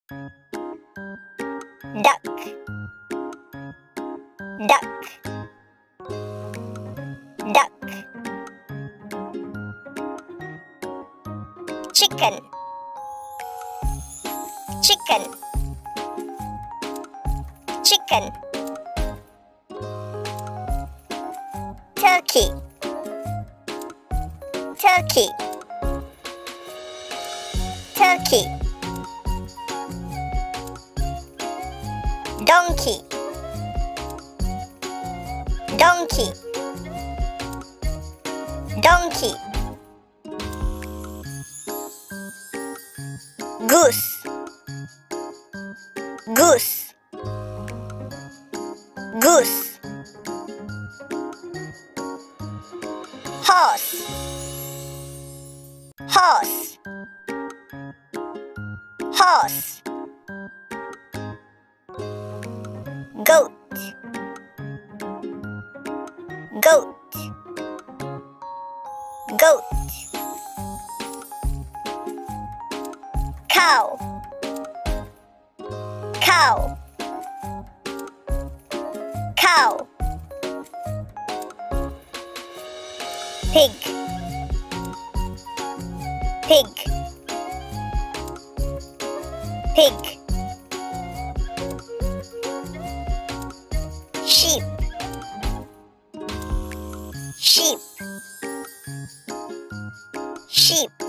duck, duck, duck. Chicken, chicken, chicken. Turkey, turkey, turkey. Donkey, donkey, donkey. Goose, goose, goose. Horse, horse, horse. Goat, goat, goat. Cow, cow, cow. Pig, pig, pig. Sheep, sheep, sheep.